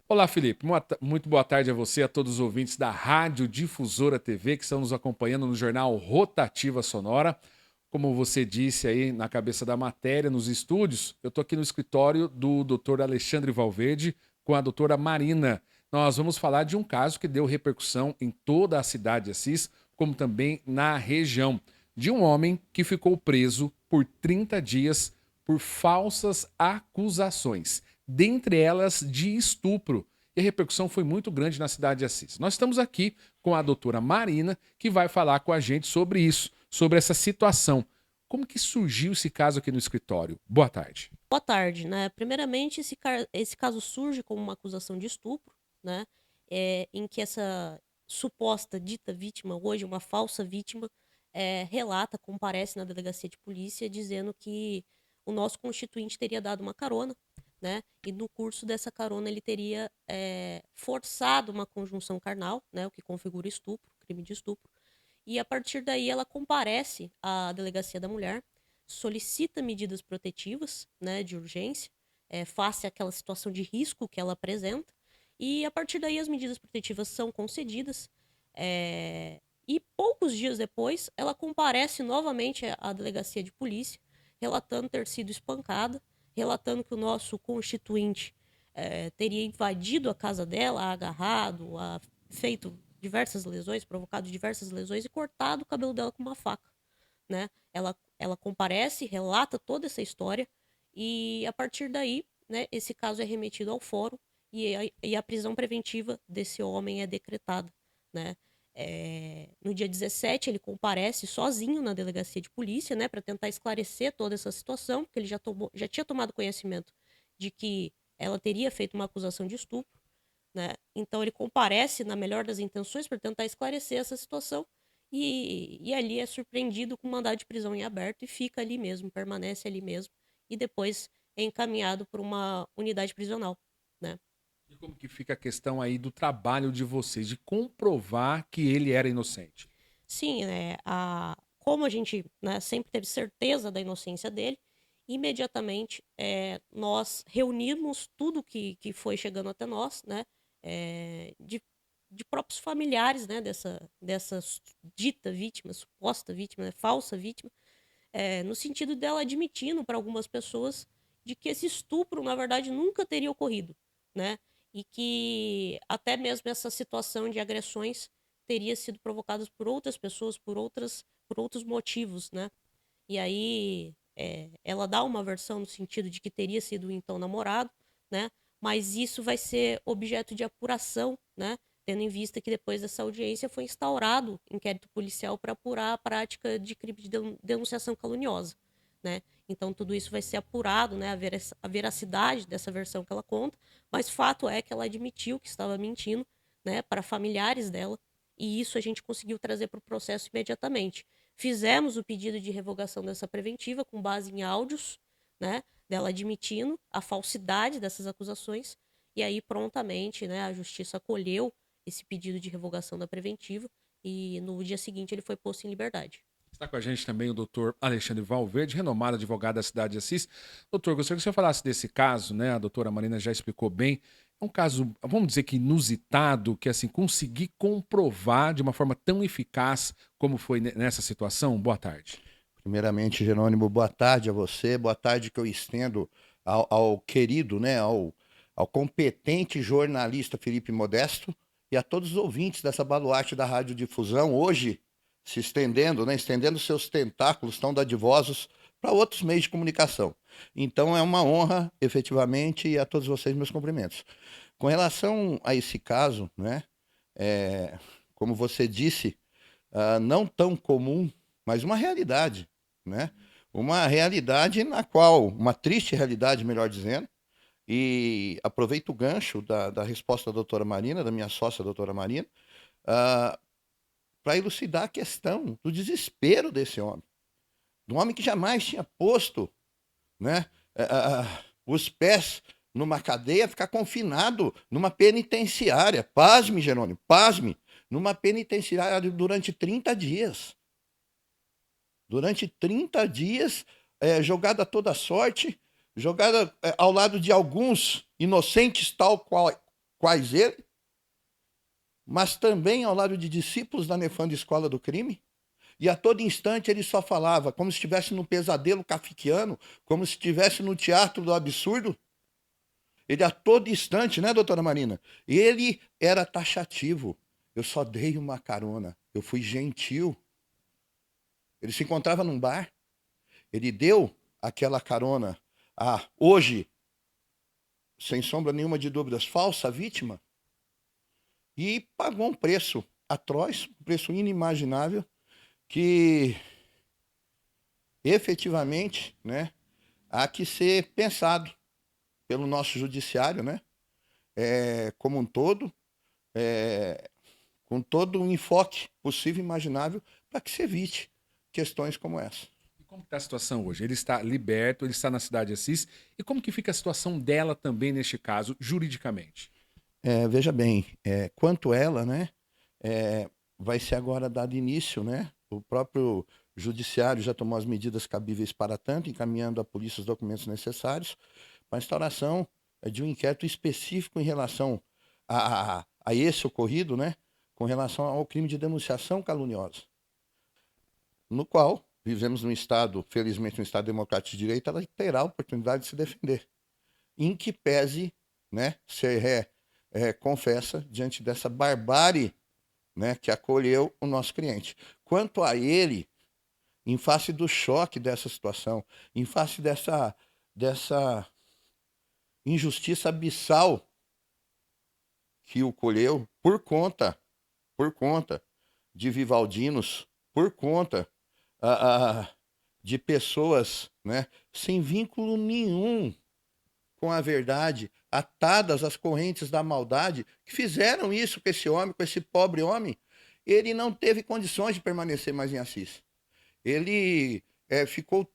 Olá, Felipe. Muito boa tarde a você, a todos os ouvintes da Rádio Difusora TV que estão nos acompanhando no jornal Rotativa Sonora. Como você disse aí na cabeça da matéria, nos estúdios, eu estou aqui no escritório do Dr. Alexandre Valverde com a doutora Marina. Nós vamos falar de um caso que deu repercussão em toda a cidade de Assis, como também na região, de um homem que ficou preso por 30 dias por falsas acusações, dentre elas de estupro. E a repercussão foi muito grande na cidade de Assis. Nós estamos aqui com a doutora Marina, que vai falar com a gente sobre isso, sobre essa situação. Como que surgiu esse caso aqui no escritório? Boa tarde. Boa tarde, né? Primeiramente, esse caso surge como uma acusação de estupro, né? Em que essa suposta dita vítima, hoje uma falsa vítima, relata, comparece na delegacia de polícia, dizendo que o nosso constituinte teria dado uma carona, né? E no curso dessa carona ele teria forçado uma conjunção carnal, né? O que configura estupro, crime de estupro. E a partir daí ela comparece à delegacia da mulher, solicita medidas protetivas, né, de urgência, face àquela situação de risco que ela apresenta, e a partir daí as medidas protetivas são concedidas. E poucos dias depois ela comparece novamente à delegacia de polícia, relatando ter sido espancada, relatando que o nosso constituinte teria invadido a casa dela, a agarrado, a feito diversas lesões, provocado diversas lesões e cortado o cabelo dela com uma faca, né? Ela comparece, relata toda essa história e a partir daí, né, esse caso é remetido ao fórum e a prisão preventiva desse homem é decretada, né? No dia 17 ele comparece sozinho na delegacia de polícia, né, para tentar esclarecer toda essa situação, porque ele já tinha tomado conhecimento de que ela teria feito uma acusação de estupro, né? Então ele comparece na melhor das intenções para tentar esclarecer essa situação e ali é surpreendido com mandado de prisão em aberto e fica ali mesmo, permanece ali mesmo e depois é encaminhado por uma unidade prisional, né? E como que fica a questão aí do trabalho de vocês, de comprovar que ele era inocente? Sim, como a gente, né, sempre teve certeza da inocência dele, imediatamente nós reunimos tudo que foi chegando até nós, né, de próprios familiares, né, dessa dita vítima, suposta vítima, né, falsa vítima, no sentido dela admitindo para algumas pessoas de que esse estupro, na verdade, nunca teria ocorrido, né? E que até mesmo essa situação de agressões teria sido provocadas por outras pessoas, por outros motivos, né? E aí ela dá uma versão no sentido de que teria sido então namorado, né? Mas isso vai ser objeto de apuração, né? Tendo em vista que depois dessa audiência foi instaurado inquérito policial para apurar a prática de crime de denunciação caluniosa, né? Então tudo isso vai ser apurado, né? A veracidade dessa versão que ela conta, mas fato é que ela admitiu que estava mentindo, né? Para familiares dela, e isso a gente conseguiu trazer para o processo imediatamente. Fizemos o pedido de revogação dessa preventiva com base em áudios, né, dela admitindo a falsidade dessas acusações, e aí prontamente, né, a justiça acolheu esse pedido de revogação da preventiva e no dia seguinte ele foi posto em liberdade. Está com a gente também o doutor Alexandre Valverde, renomado advogado da cidade de Assis. Doutor, gostaria que o senhor falasse desse caso, né? A doutora Marina já explicou bem. É um caso, vamos dizer que inusitado, que assim, conseguir comprovar de uma forma tão eficaz como foi nessa situação. Boa tarde. Primeiramente, Jerônimo, boa tarde a você, boa tarde que eu estendo ao querido, né, ao competente jornalista Felipe Modesto e a todos os ouvintes dessa baluarte da radiodifusão, hoje se estendendo, né, estendendo seus tentáculos tão dadivosos para outros meios de comunicação. Então é uma honra, efetivamente, e a todos vocês meus cumprimentos. Com relação a esse caso, né, é, como você disse, não tão comum, mas uma realidade, né? Uma realidade na qual, uma triste realidade, melhor dizendo, e aproveito o gancho da resposta da doutora Marina, da minha sócia, doutora Marina, para elucidar a questão do desespero desse homem, do homem que jamais tinha posto, né, os pés numa cadeia, ficar confinado numa penitenciária. Pasme, Jerônimo, pasme, numa penitenciária durante 30 dias. Durante 30 dias, jogada toda sorte, jogada ao lado de alguns inocentes, tal qual quais ele, mas também ao lado de discípulos da nefanda escola do crime. E a todo instante ele só falava, como se estivesse num pesadelo kafkiano, como se estivesse no teatro do absurdo. Ele a todo instante, né, doutora Marina? Ele era taxativo. Eu só dei uma carona, eu fui gentil. Ele se encontrava num bar, ele deu aquela carona a, hoje, sem sombra nenhuma de dúvidas, falsa vítima, e pagou um preço atroz, um preço inimaginável, que efetivamente, né, há que ser pensado pelo nosso judiciário, né, como um todo, com todo o enfoque possível e imaginável para que se evite questões como essa. E como está a situação hoje? Ele está liberto, ele está na cidade de Assis. E como que fica a situação dela também neste caso, juridicamente? Veja bem, quanto ela, né, vai ser agora dado início, né, o próprio judiciário já tomou as medidas cabíveis para tanto, encaminhando à polícia os documentos necessários para a instauração de um inquérito específico em relação a esse ocorrido, né, com relação ao crime de denunciação caluniosa, no qual vivemos num Estado, felizmente um Estado democrático de direito, ela terá a oportunidade de se defender, em que pese, né, ser confessa diante dessa barbárie, né, que acolheu o nosso cliente. Quanto a ele, em face do choque dessa situação, em face dessa injustiça abissal que o colheu por conta de Vivaldinos, por conta de pessoas, né, sem vínculo nenhum com a verdade, atadas às correntes da maldade, que fizeram isso com esse homem, com esse pobre homem, ele não teve condições de permanecer mais em Assis. Ele ficou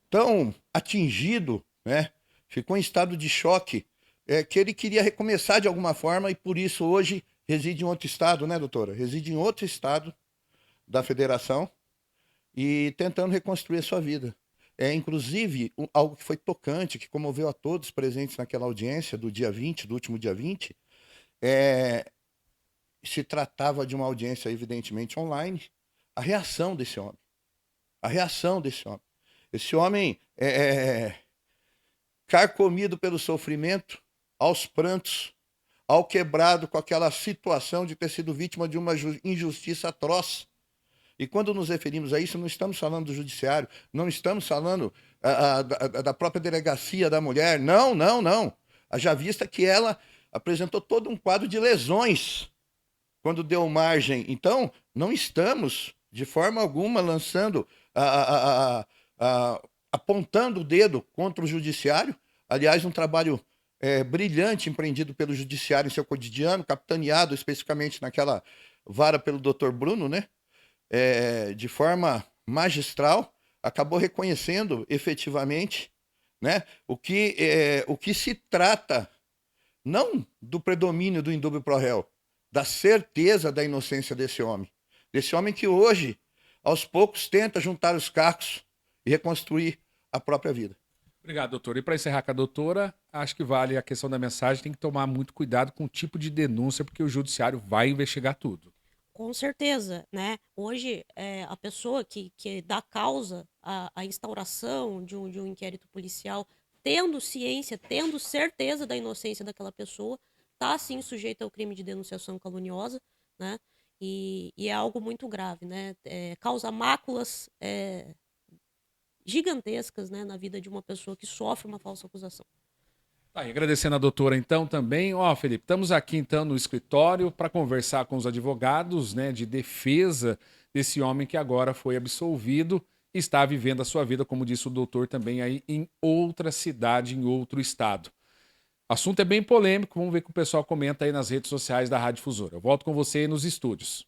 tão atingido, né? Ficou em estado de choque, que ele queria recomeçar de alguma forma e por isso hoje reside em outro estado, né, doutora? Reside em outro estado da federação e tentando reconstruir a sua vida. Inclusive, algo que foi tocante, que comoveu a todos presentes naquela audiência do dia 20, do último dia 20, se tratava de uma audiência evidentemente online, a reação desse homem. A reação desse homem. Esse homem carcomido pelo sofrimento, aos prantos, ao quebrado com aquela situação de ter sido vítima de uma injustiça atroz. E quando nos referimos a isso, não estamos falando do judiciário, não estamos falando da própria delegacia da mulher, não, não, não. Haja vista que ela apresentou todo um quadro de lesões quando deu margem. Então, não estamos, de forma alguma, lançando, apontando o dedo contra o judiciário. Aliás, um trabalho brilhante empreendido pelo judiciário em seu cotidiano, capitaneado especificamente naquela vara pelo Dr. Bruno, né? De forma magistral, acabou reconhecendo efetivamente, né, o que se trata, não do predomínio do indúbio pro réu, da certeza da inocência desse homem que hoje, aos poucos, tenta juntar os cacos e reconstruir a própria vida. Obrigado, doutor. E para encerrar com a doutora, acho que vale a questão da mensagem, tem que tomar muito cuidado com o tipo de denúncia, porque o judiciário vai investigar tudo. Com certeza, né? Hoje, a pessoa que dá causa à instauração de um inquérito policial, tendo ciência, tendo certeza da inocência daquela pessoa, está sim sujeita ao crime de denunciação caluniosa, né? E é algo muito grave, né? Causa máculas gigantescas, né, na vida de uma pessoa que sofre uma falsa acusação. Tá, e agradecendo a doutora então também. Ó, Felipe, estamos aqui então no escritório para conversar com os advogados, né, de defesa desse homem que agora foi absolvido e está vivendo a sua vida, como disse o doutor, também aí em outra cidade, em outro estado. O assunto é bem polêmico, vamos ver o que o pessoal comenta aí nas redes sociais da Rádio Difusora. Eu volto com você aí nos estúdios.